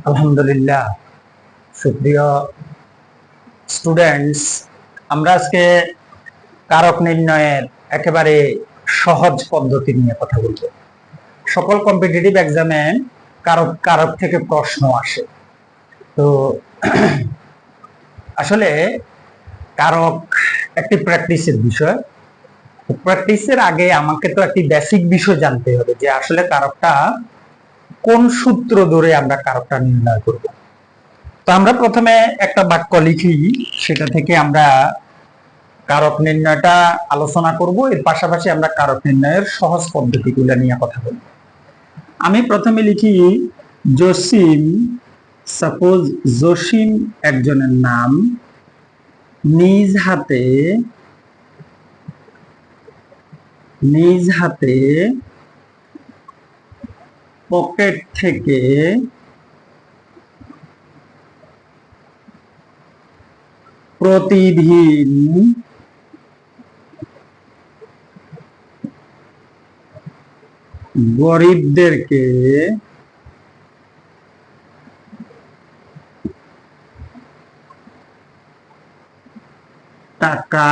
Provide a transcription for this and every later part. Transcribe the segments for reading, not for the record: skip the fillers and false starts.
আলহামদুলিল্লাহ। সুপ্রিয় স্টুডেন্টস, আমরা আজকে কারক নির্ণয়ের একেবারে সহজ পদ্ধতি নিয়ে কথা বলব। সকল কম্পিটিটিভ এক্সামে কারক থেকে প্রশ্ন আসে। তো আসলে কারক একটি প্র্যাকটিসের বিষয়। প্র্যাকটিসের আগে আমাকে তো একটি বেসিক বিষয় জানতে হবে যে আসলে কারকটা কোন সূত্র ধরে আমরা কারকটা নির্ণয় করব। তো আমরা প্রথমে একটা বাক্য লিখি, সেটা থেকে আমরা কারক নির্ণয়টা আলোচনা করব। এর পাশাপাশি আমরা কারক নির্ণয়ের সহজ পদ্ধতিগুলো নিয়ে কথা বলব। আমি প্রথমে লিখি জসিম। সাপোজ জসিম একজনের নাম। নিজ হাতে পকেট থেকে প্রতিদিন গরিবদেরকে টাকা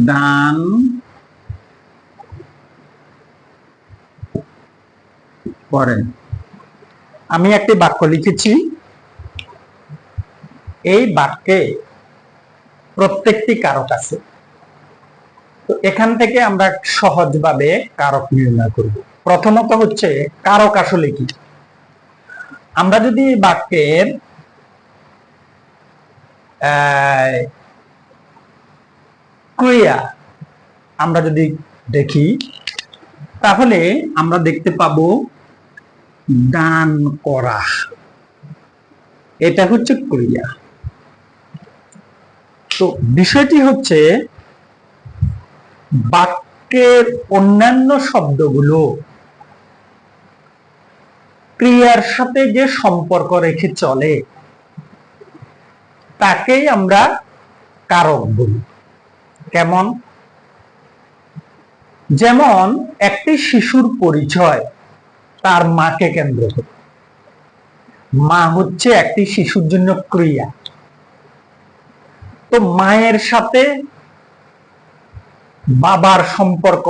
দান করেন। আমি একটি বাক্য লিখেছি। এই বাক্যে প্রত্যেকটি কারক আছে। তো এখান থেকে আমরা সহজভাবে কারক নির্ণয় করব। প্রথমত হচ্ছে কারক আসলে কি। আমরা যদি বাক্যের ক্রিয়া আমরা যদি দেখি, তাহলে আমরা দেখতে পাবো দান করা, এটা হচ্ছে ক্রিয়া। তো বিষয়টি হচ্ছে বাক্যের অন্যান্য শব্দগুলো ক্রিয়ার সাথে যে সম্পর্ক রেখে চলে তাকেই আমরা কারক বলি। কেমন? যেমন একটি শিশুর পরিচয় তার মাকে কেন্দ্র করে। মা হচ্ছে একটি শিশুর জন্য ক্রিয়া। তো মায়ের সাথে বাবার সম্পর্ক,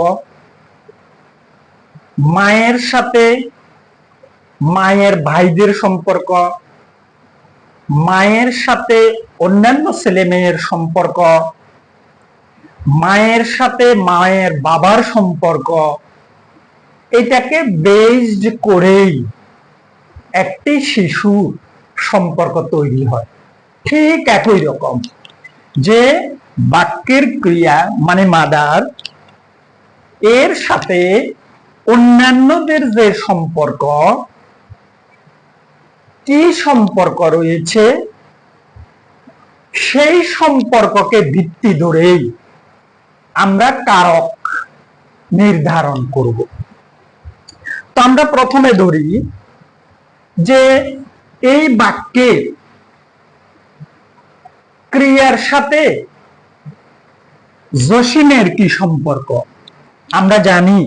মায়ের সাথে মায়ের ভাইদের সম্পর্ক, মায়ের সাথে অন্যান্য ছেলে মেয়ের সম্পর্ক, মায়ের সাথে মায়ের বাবার সম্পর্ক, এটাকে বেসড করেই একটি শিশুর সম্পর্ক তৈরি হয়। ঠিক একই রকম যে বাক্যের ক্রিয়া মানে মাদার, এর সাথে অন্যান্যদের যে সম্পর্ক, কি সম্পর্ক রয়েছে, সেই সম্পর্ককে ভিত্তি ধরেই আমরা কারক নির্ধারণ করব। তো আমরা প্রথমে ধরি যে এই বাক্যে ক্রিয়ার সাথে জসিমের কি সম্পর্ক। আমরা জানি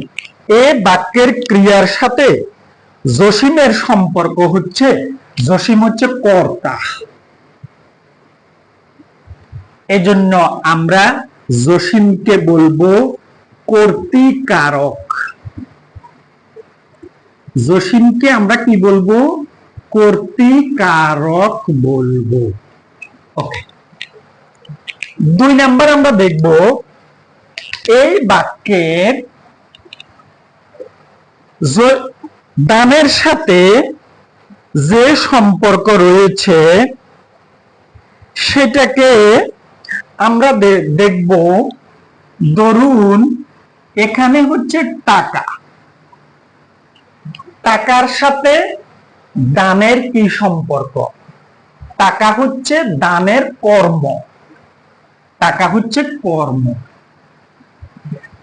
এই বাক্যের ক্রিয়ার সাথে জসিমের সম্পর্ক হচ্ছে, জসিম হচ্ছে কর্তা। এজন্য আমরা জসিমকে বলবো কর্তৃকারক। জসিমকে আমরা কি বলবো? কর্তৃকারক বলবো। ওকে। 2 নাম্বার আমরা দেখব এই বাক্যের দানের সাথে যে সম্পর্ক রয়েছে সেটাকে আমরা দেখব। ধরুন এখানে হচ্ছে টাকা, টাকার সাথে দানের কি সম্পর্ক? টাকা হচ্ছে দানের কর্ম, টাকা হচ্ছে কর্ম।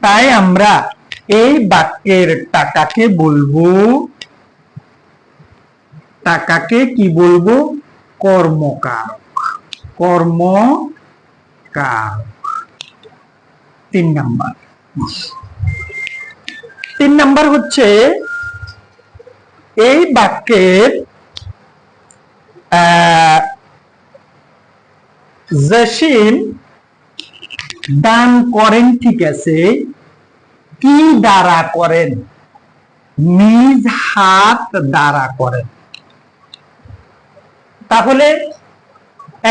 তাই আমরা এই বাক্যের টাকাকে কি বলবো? কর্মকারক। কর্মকারক। 3 নাম্বার হচ্ছে এই বাক্যের জসিম দান করেন, ঠিক আছে, কি দ্বারা করেন? নিজ হাত দ্বারা করেন। তাহলে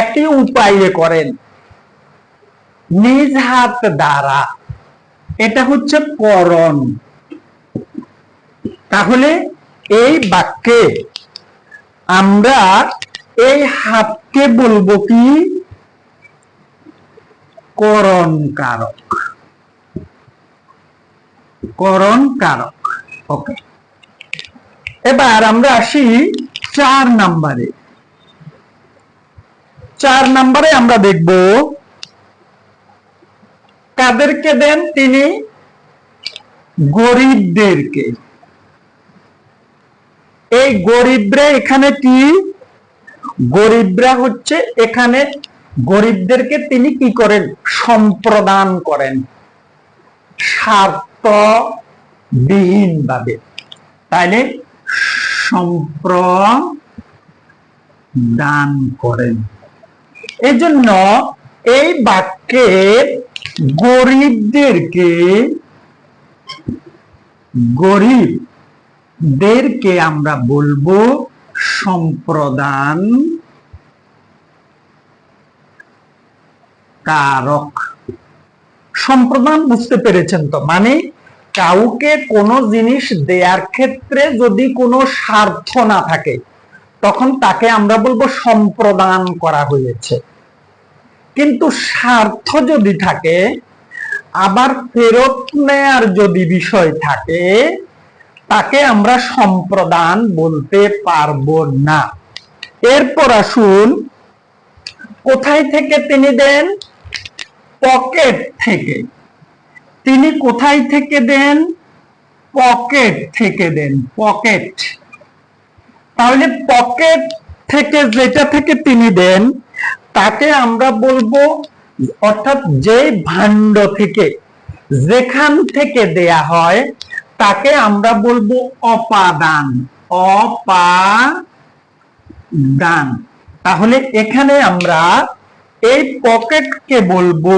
একটি উপায়ে করেন, নিজ হাত দ্বারা, এটা হচ্ছে করণ। তাহলে এই বাক্যে আমরা এই হাতকে বলবো কি? করণ কারক। করণ কারক। ওকে, এবার আমরা আসি 4 নম্বরে। 4 নম্বরে আমরা দেখব কাদেরকে দেন তিনি? গরিবদেরকে। এই গরিবরা এখানে কি? গরিবরা হচ্ছে এখানে গরিবদেরকে তিনি কি করেন? সম্প্রদান করেন স্বার্থবিহীন ভাবে। তাইলে সম্প্রদান করেন। এজন্য এই বাক্যে গরিবদেরকে আমরা বলবো সম্প্রদান কারক। সম্প্রদান বুঝতে পেরেছেন তো? মানে কাউকে কোনো জিনিস দেওয়ার ক্ষেত্রে যদি কোনো স্বার্থ না থাকে তখন তাকে আমরা বলবো সম্প্রদান করা হয়েছে। কিন্তু স্বার্থ যদি থাকে, আবার ফেরত নেয়ার যদি বিষয় থাকে, তাকে আমরা সম্প্রদান বলতে পারবো না। এরপর আসুন, কোথায় থেকে তিনি দেন? পকেট থেকে। তিনি কোথায় থেকে দেন? পকেট থেকে দেন। পকেট। তাহলে পকেট থেকে, যেটা থেকে তিনি দেন, তাকে আমরা বলবো, অর্থাৎ যে ভাণ্ড থেকে, যেখান থেকে দেয়া হয়, তাকে আমরা বলবো অপাদান। অপাদান। তাহলে এখানে আমরা এই পকেটকে বলবো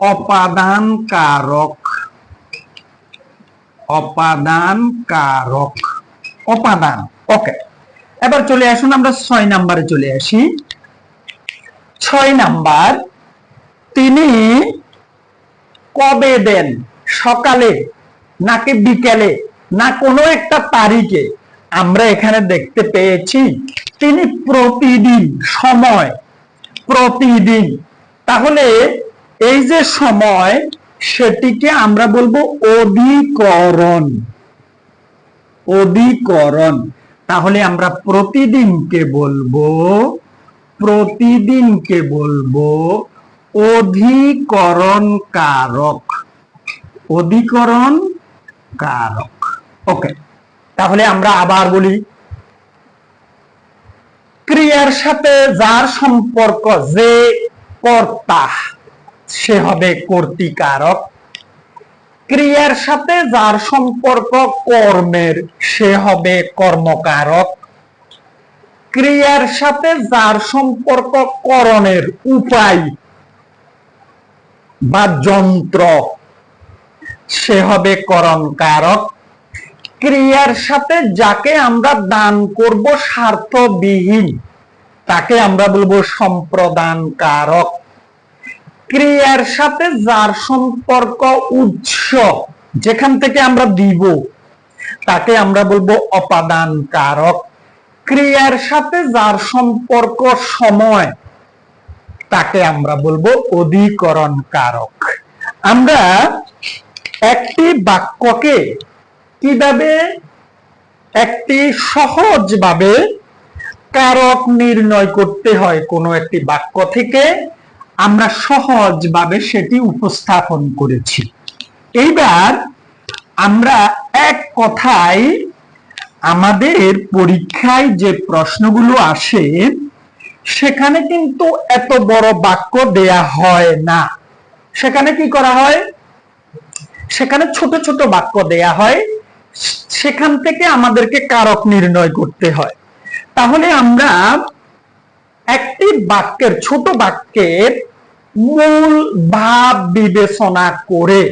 অপাদান কারক। অপাদান কারক। অপাদান। ওকে, এবার চলে আসুন, আমরা 6 নম্বরে চলে আসি। 6 নাম্বার, তিনি কবে দেন? সকালে নাকি বিকেলে, না কোনো একটা তারিখে? আমরা এখানে দেখতে পেয়েছি তিনি প্রতিদিন, সময় প্রতিদিন। তাহলে এই যে সময়, সেটিকে আমরা বলবো অধিকরণ। অধিকরণ। তাহলে আমরা প্রতিদিনকে বলবো অধিকরণ কারক। অধিকরণ কারক। ওকে, তাহলে আমরা আবার বলি, ক্রিয়ার সাথে যার সম্পর্ক, যে কর্তা, সে হবে কর্তৃকারক। ক্রিয়ার সাথে যার সম্পর্ক কর্মের, সে হবে কর্মকারক। ক্রিয়ার সাথে যার সম্পর্ক করণের, উপায় বা যন্ত্র, সে হবে করণ কারক। ক্রিয়ার সাথে যাকে আমরা দান করব স্বার্থবিহীন, তাকে আমরা বলবো সম্প্রদান কারক। ক্রিয়ার সাথে যার সম্পর্ক উৎস, যেখান থেকে আমরা দিব, তাকে আমরা বলবো অপাদান কারক। ক্রিয়ার সাথে যার সম্পর্ক সময়, তাকে আমরা বলবো অধিকরণ কারক। আমরা একটি বাক্যকে কিভাবে একটি সহজভাবে কারক নির্ণয় করতে হয় কোনো একটি বাক্য থেকে, আমরা সহজভাবে সেটি উপস্থাপন করেছি। এইবার আমরা এক কথায় আমাদের পরীক্ষায় যে প্রশ্নগুলো আসে, সেখানে কিন্তু এত বড় বাক্য দেয়া হয় না। সেখানে কি করা হয়? সেখানে ছোট ছোট বাক্য দেয়া হয়, সেখান থেকে আমাদেরকে কারক নির্ণয় করতে হয়। তাহলে আমরা একটি বাক্যের, ছোট বাক্যের মূল ভাব বিবেচনা করে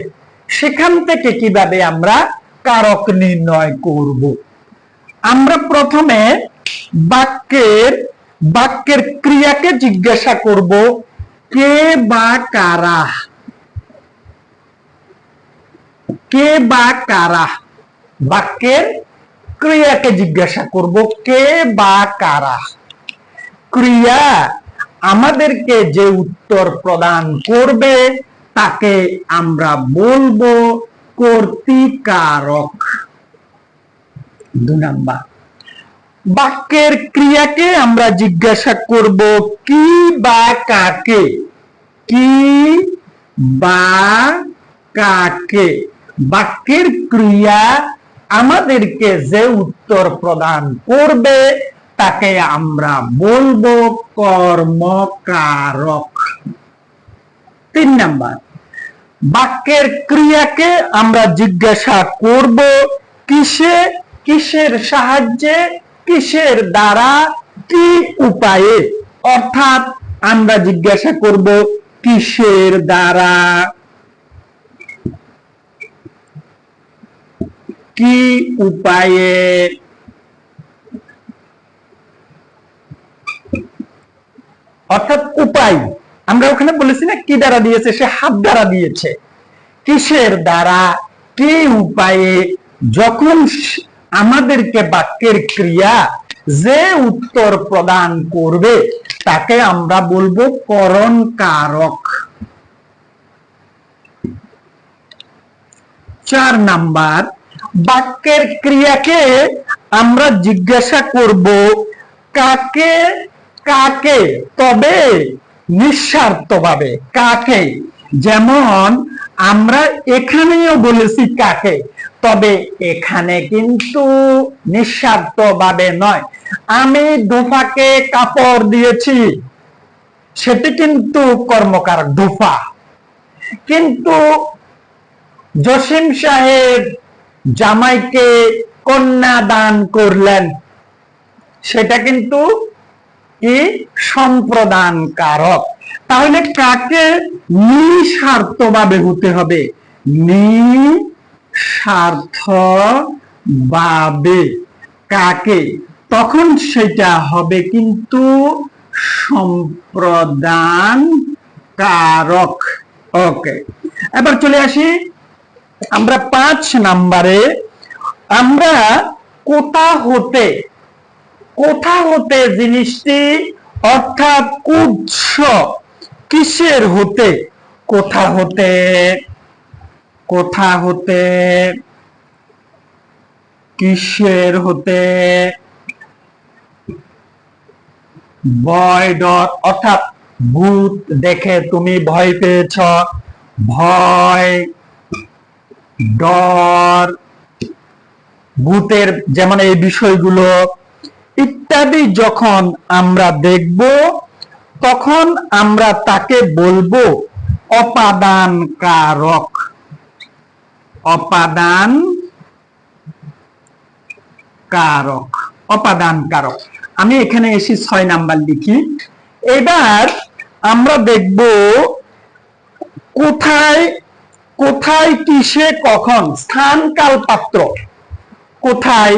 সেখান থেকে কিভাবে আমরা কারক নির্ণয় করব। আমরা প্রথমে বাক্যের ক্রিয়াকে জিজ্ঞাসা করব, কে বা কারা। কে বা কারা, বাক্যের ক্রিয়াকে জিজ্ঞাসা করব, কে বা কারা। ক্রিয়া আমাদেরকে যে উত্তর প্রদান করবে তাকে আমরা বলবো কর্তৃকারক। 2 নাম্বার, বাক্যের ক্রিয়াকে আমরা জিজ্ঞাসা করব কি বা কাকে। কি বা কাকে, বাক্যের ক্রিয়া আমাদেরকে যে উত্তর প্রদান করবে তাকে আমরা বলবো কর্মকারক। 3 নাম্বার, বাক্যের ক্রিয়াকে আমরা জিজ্ঞাসা করব কিসে, কিসের সাহায্যে, কিসের দ্বারা, কি উপায়ে। অর্থাৎ আমরা জিজ্ঞাসা করব কিসের দ্বারা, কি উপায়ে। অর্থাৎ উপায়, আমরা ওখানে বলেছি না কি দ্বারা দিয়েছে, সে হাত দ্বারা দিয়েছে। কিসের দ্বারা, কি উপায়ে। যখন আমাদেরকে বাক্যের ক্রিয়া যে উত্তর প্রদান করবে তাকে আমরা বলবো করণ কারক। 4 নাম্বার, বাক্যের ক্রিয়াকে আমরা জিজ্ঞাসা করব কাকে, কাকে, তবে নিঃস্বার্থভাবে। কাকে, যেমন আমরা এখানেও বলেছি কাকে, তবে এখানে কিন্তু নিঃস্বার্থভাবে নয়। আমি ধোফাকে কাপড় দিয়েছি, সেটি কিন্তু কর্মকারক ধোফা। কিন্তু জসিম সাহেব জামাইকে কন্যা দান করলেন, সেটা কিন্তু কি সম্প্রদান কারক। তাহলে কাকে নিঃস্বার্থভাবে হতে হবে, নিঃস্বার্থভাবে কাকে, তখন সেটা হবে কিন্তু সম্প্রদান কারক। ওকে, এবার চলে আসি আমরা 5 নাম্বারে। আমরা কোথা হতে, কোথা হতে জিনিসটি, অর্থাৎ উৎস কিসের হতে, কোথা হতে, কোথা হতে, কিসের হতে। ভয় ডর, অর্থাৎ ভূত দেখে তুমি ভয় পেয়েছ, ভয় ডর, ভূতের যেমন এই বিষয়গুলো ইত্যাদি যখন আমরা দেখব তখন আমরা তাকে বলবো অপাদান কারক। অপাদান কারক, অপাদান কারক। আমি এখানে এসে 6 নাম্বার লিখি। এবার আমরা দেখব কোথায়, কোথায়, কিসে, কখন, স্থান কাল পাত্র। কোথায়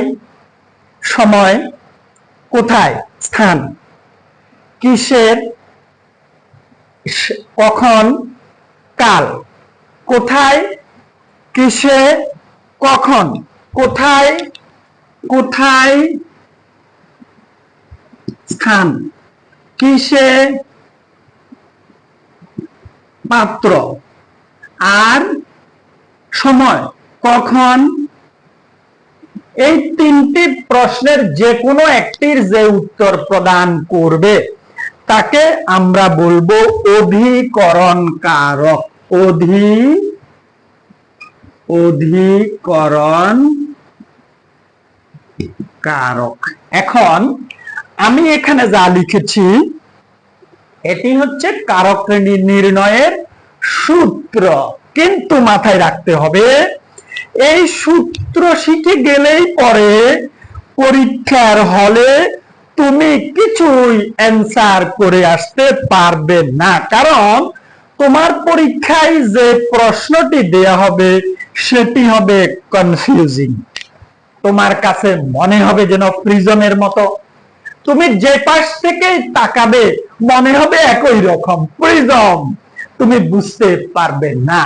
সময়, কোথায় স্থান, কিসের কখন কাল, কোথায় কিসে কখন, কোথায়, কোথায় স্থান, কিসে পাত্র, আর সময় কখন। এই 3টি প্রশ্নের যে কোনো একটির যে উত্তর প্রদান করবে তাকে আমরা বলবো অধিকরণ কারক। অধিকরণ কারক। এখন আমি এখানে যা লিখেছি এটি হচ্ছে কারক নির্ণয়ের সূত্র, কিন্তু মাথায় রাখতে হবে এই সূত্র শিখে গেলেই পরে পরীক্ষার হলে তুমি কিছুই অ্যান্সার করে আসতে পারবে না, কারণ তোমার পরীক্ষায় যে প্রশ্নটি দেয়া হবে সেটি হবে কনফিউজিং। তোমার কাছে মনে হবে যেন প্রিজমের মতো, তুমি যে পাশ থেকে তাকাবে মনে হবে একই রকম প্রিজম, তুমি বুঝতে পারবে না।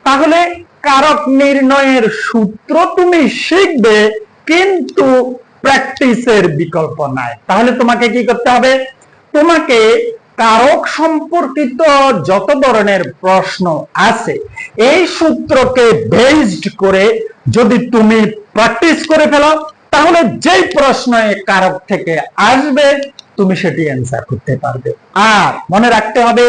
তাহলে কারক নির্ণয়ের সূত্র তুমি শিখবে, কিন্তু প্র্যাকটিসের বিকল্প নাই। তাহলে তোমাকে কি করতে হবে? তোমাকে কারক সম্পর্কিত যত ধরনের প্রশ্ন আছে এই সূত্রকে বেসড করে যদি তুমি প্র্যাকটিস করে ফেলো, তাহলে যেই প্রশ্ন কারক থেকে আসবে তুমি সেটি অ্যান্সার করতে পারবে। আর মনে রাখতে হবে,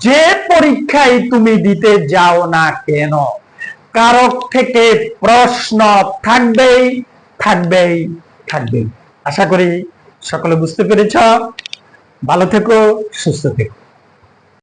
যে পরীক্ষায় তুমি দিতে যাও না কেন কারক থেকে প্রশ্ন থাকবেই থাকবেই থাকবেই। আশা করি সকলে বুঝতে পেরেছ। ভালো থেকো, সুস্থ থেকো।